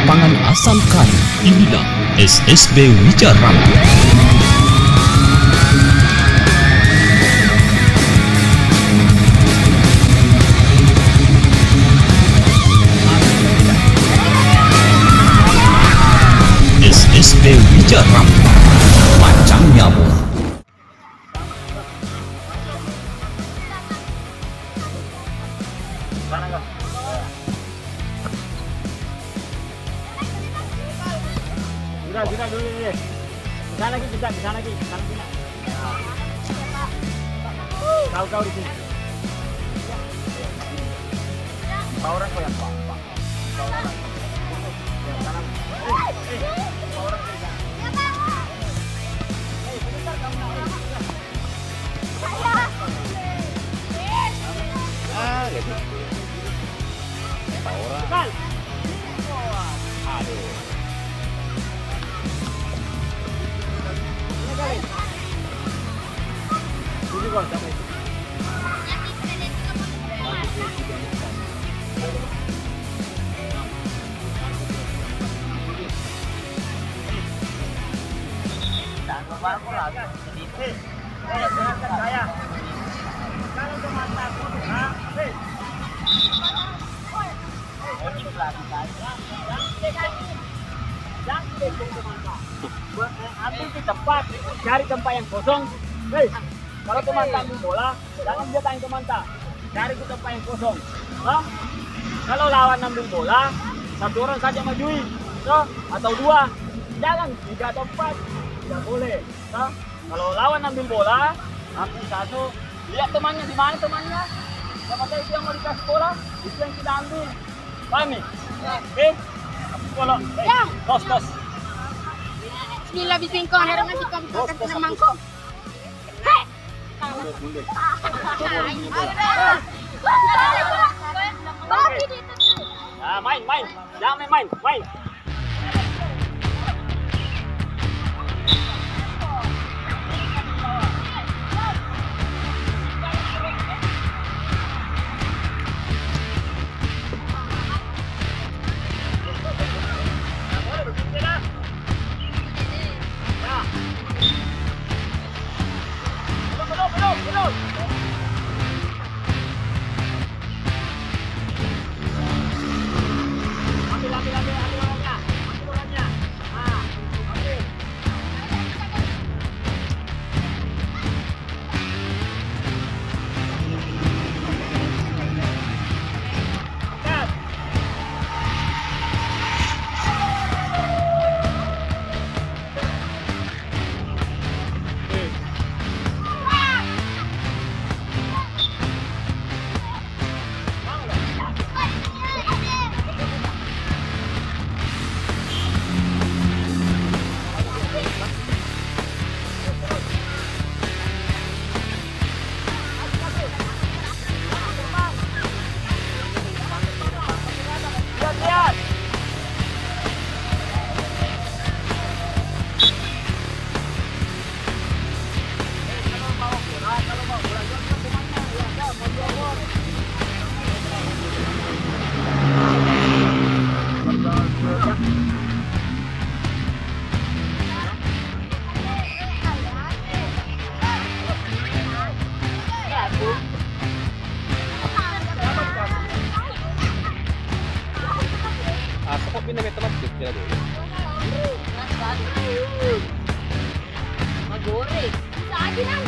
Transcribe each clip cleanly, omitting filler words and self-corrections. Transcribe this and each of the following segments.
lapangan asalkan. Inilah Ssb Wija Ramang. Ssb Wija Ramang, macamnya bola. Sudah dulu nih. Bisa lagi. Kau di sini. Kau orang kau yang Pak. Kau orang. Yang kanan. Kau orang kerja. Sebentar kamu nak. Gitu. Kau orang. Aduh. Ini gol sama itu. Saya. Kalau teman aku, ambil di tempat, cari tempat yang kosong. Hei, kalau teman ambil bola, jangan dia tanya teman tak. Cari di tempat yang kosong. Kalau lawan ambil bola, satu orang saja majui, atau dua. Jangan 3 atau 4, tidak boleh. Kalau lawan ambil bola, ambil satu, lihat temannya di mana temannya. Siapa tahu itu yang mau dikasih bola, itu yang kita ambil. Paham nih? Oke? Bola. Tos. Bismillah bismillah, harap nasi kau bisa kasih mangkok. Hei! Main. Jangan main. Belum. Ambil orangnya. Ambil. Pindah teman kira dulu. Magoreng. Lagi nang.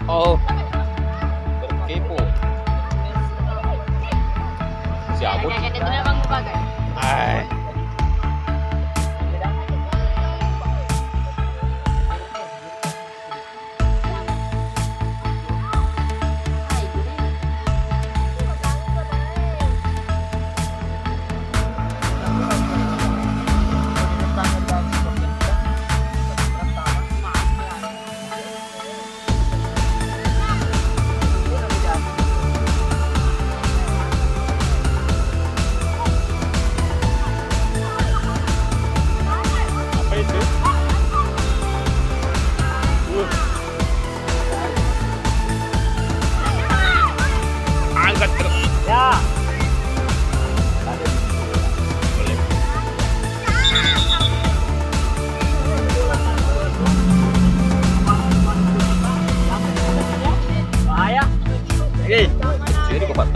Oh. Terkepo. Siapa? Ada bang bagai.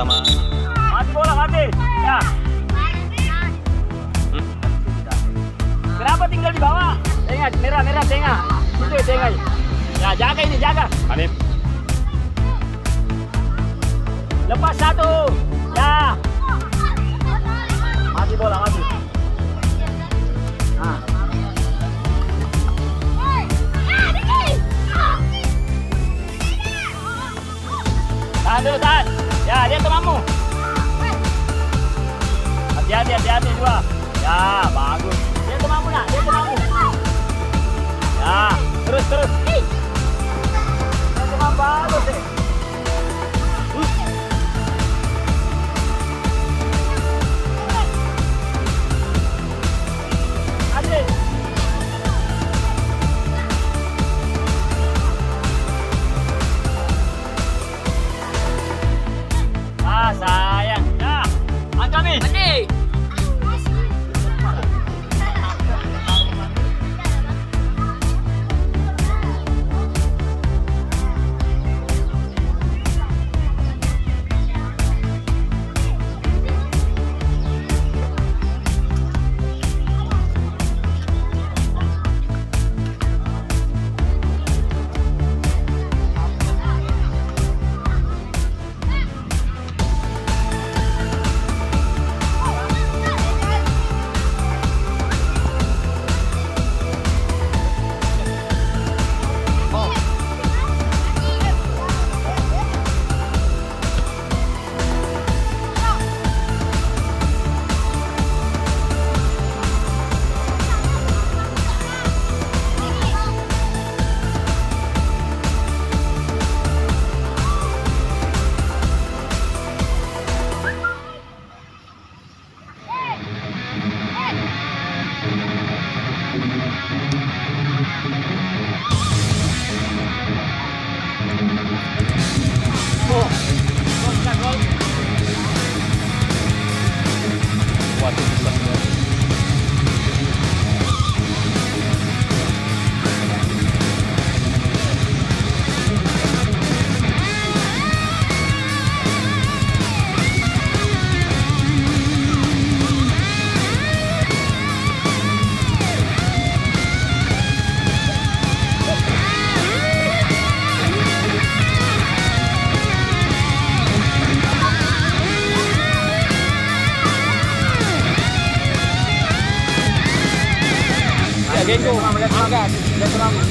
pertama. Mati bola, mati. Ya. Kenapa tinggal di bawah? Tengah, merah, tengah. Itu ya, tengah. Ya, jaga ini, jaga. Hanif. Lepas satu. Ya. Mati bola, mati. Nah. Tahan dulu, tahan. Ya, dia temanmu. Hati-hati dua. Ya, bagus. Dia temanmu nak, dia temanmu. Ya, terus. Dia teman bagus deh. Adik. Sayang. Ya, angkat nih. Mandi. Waduh, bisa semua. Genggo, lihat temanmu. Lihat temanmu.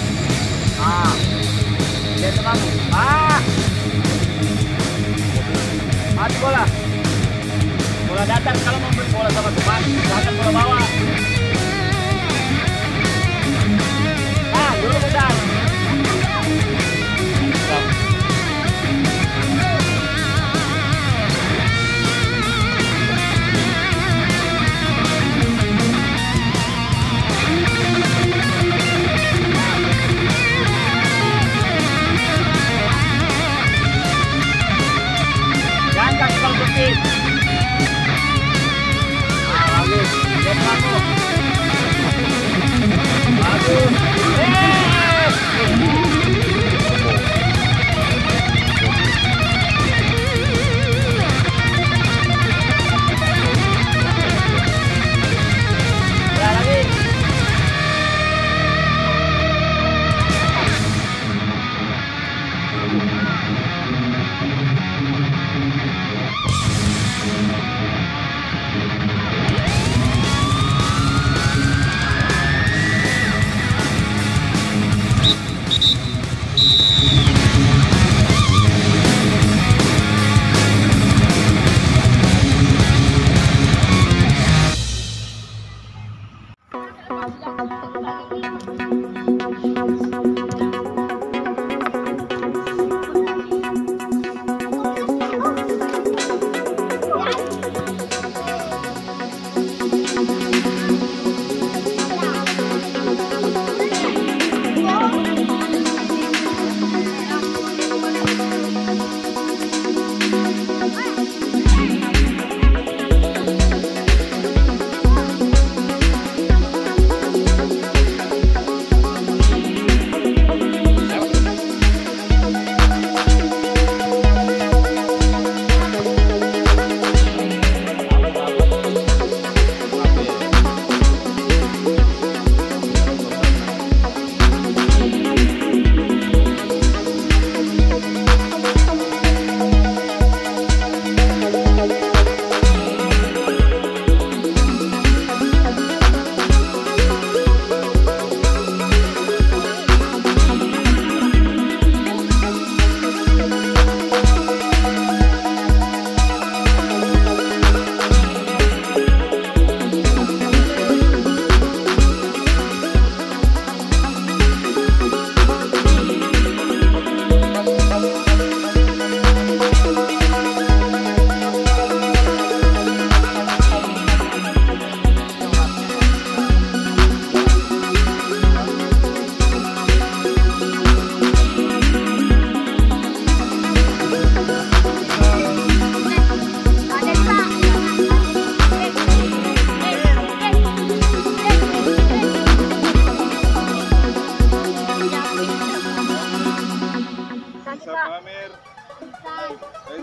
Ah. Lihat temanmu. Ah. Mati bola. Bola datar kalau mau beri bola sama teman, jangan bola bawah. Ah, dulu besar. Jangan kalau bukit. Ah, bagus. Lihat temanmu.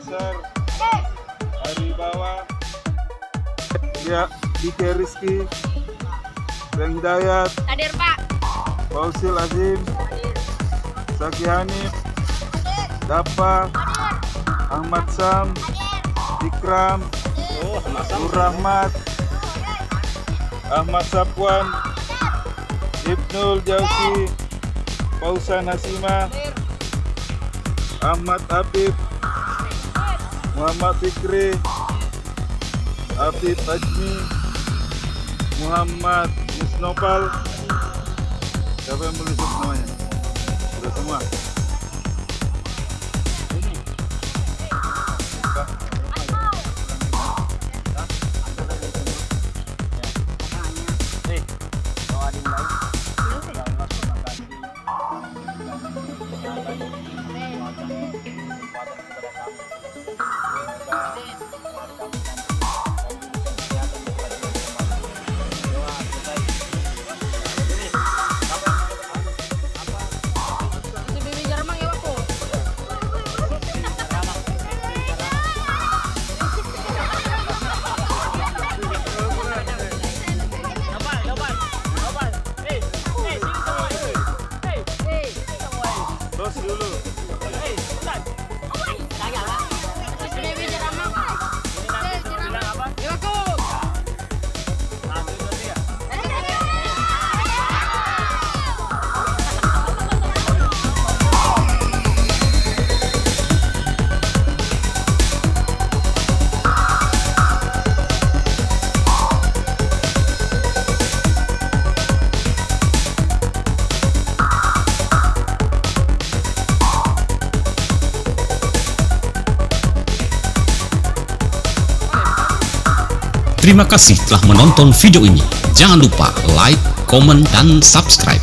Nasar, Ari Bawa, ya Dike Rizky, Bang Hidayat, Hadir Pak. Fausil Azim, Saki Hanif, Dapa, Ahmad Sam, Ikram, Nur Rahmat, Ahmad Sapwan, Ibnul Jausi, Pausan Hasima, Ahmad Habib, Muhammad Fikri, Habib Ajmi, Muhammad Musnopal. Siapa yang boleh sebut namanya? Sudah semua. Ssb Wija Ramang ya Pak. Terus dulu. Ssb Wija Ramang. Ya Pak. Terima kasih telah menonton video ini. Jangan lupa like, komen, dan subscribe.